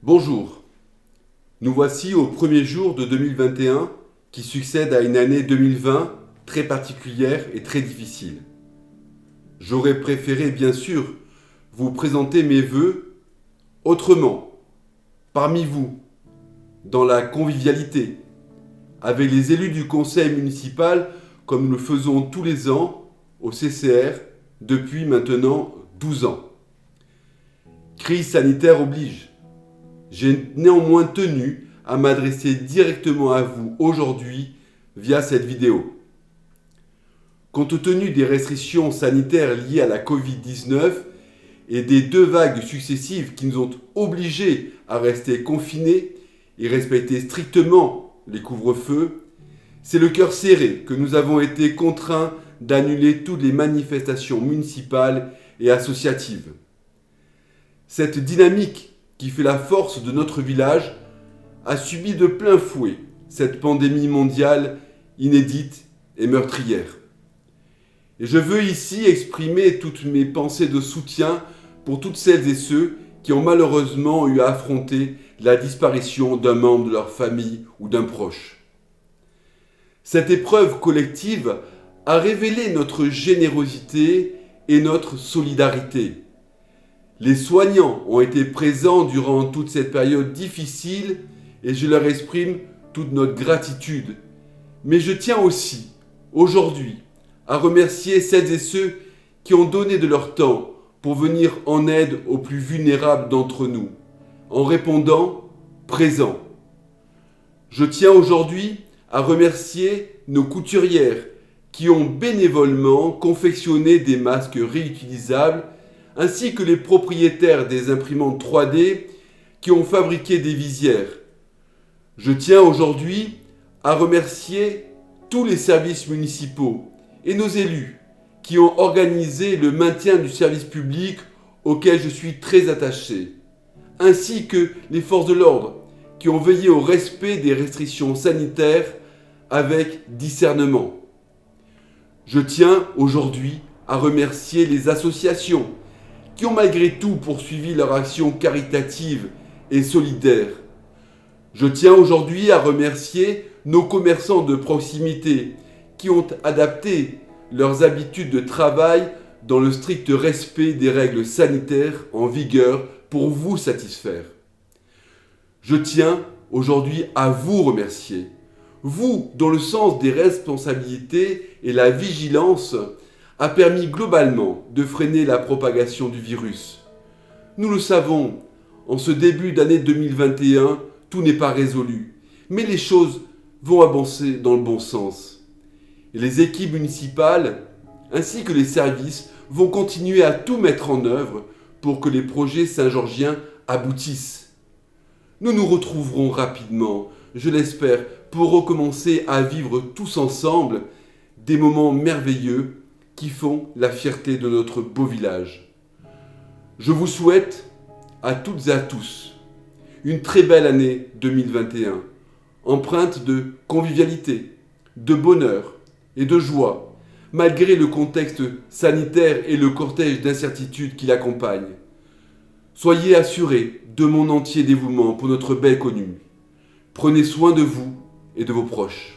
Bonjour, nous voici au premier jour de 2021 qui succède à une année 2020 très particulière et très difficile. J'aurais préféré bien sûr vous présenter mes vœux autrement, parmi vous, dans la convivialité, avec les élus du conseil municipal comme nous le faisons tous les ans au CCR depuis maintenant 12 ans. Crise sanitaire oblige. J'ai néanmoins tenu à m'adresser directement à vous aujourd'hui via cette vidéo. Compte tenu des restrictions sanitaires liées à la Covid-19 et des 2 vagues successives qui nous ont obligés à rester confinés et respecter strictement les couvre-feux, c'est le cœur serré que nous avons été contraints d'annuler toutes les manifestations municipales et associatives. Cette dynamique qui fait la force de notre village a subi de plein fouet cette pandémie mondiale inédite et meurtrière. Et je veux ici exprimer toutes mes pensées de soutien pour toutes celles et ceux qui ont malheureusement eu à affronter la disparition d'un membre de leur famille ou d'un proche. Cette épreuve collective a révélé notre générosité et notre solidarité. Les soignants ont été présents durant toute cette période difficile et je leur exprime toute notre gratitude. Mais je tiens aussi, aujourd'hui, à remercier celles et ceux qui ont donné de leur temps pour venir en aide aux plus vulnérables d'entre nous, en répondant présent. Je tiens aujourd'hui à remercier nos couturières qui ont bénévolement confectionné des masques réutilisables ainsi que les propriétaires des imprimantes 3D qui ont fabriqué des visières. Je tiens aujourd'hui à remercier tous les services municipaux et nos élus qui ont organisé le maintien du service public auquel je suis très attaché, ainsi que les forces de l'ordre qui ont veillé au respect des restrictions sanitaires avec discernement. Je tiens aujourd'hui à remercier les associations qui ont malgré tout poursuivi leur action caritative et solidaire. Je tiens aujourd'hui à remercier nos commerçants de proximité qui ont adapté leurs habitudes de travail dans le strict respect des règles sanitaires en vigueur pour vous satisfaire. Je tiens aujourd'hui à vous remercier, vous dont le sens des responsabilités et la vigilance a permis globalement de freiner la propagation du virus. Nous le savons, en ce début d'année 2021, tout n'est pas résolu, mais les choses vont avancer dans le bon sens. Et les équipes municipales, ainsi que les services, vont continuer à tout mettre en œuvre pour que les projets saint-georgiens aboutissent. Nous nous retrouverons rapidement, je l'espère, pour recommencer à vivre tous ensemble des moments merveilleux qui font la fierté de notre beau village. Je vous souhaite à toutes et à tous une très belle année 2021, empreinte de convivialité, de bonheur et de joie, malgré le contexte sanitaire et le cortège d'incertitudes qui l'accompagne. Soyez assurés de mon entier dévouement pour notre belle commune. Prenez soin de vous et de vos proches.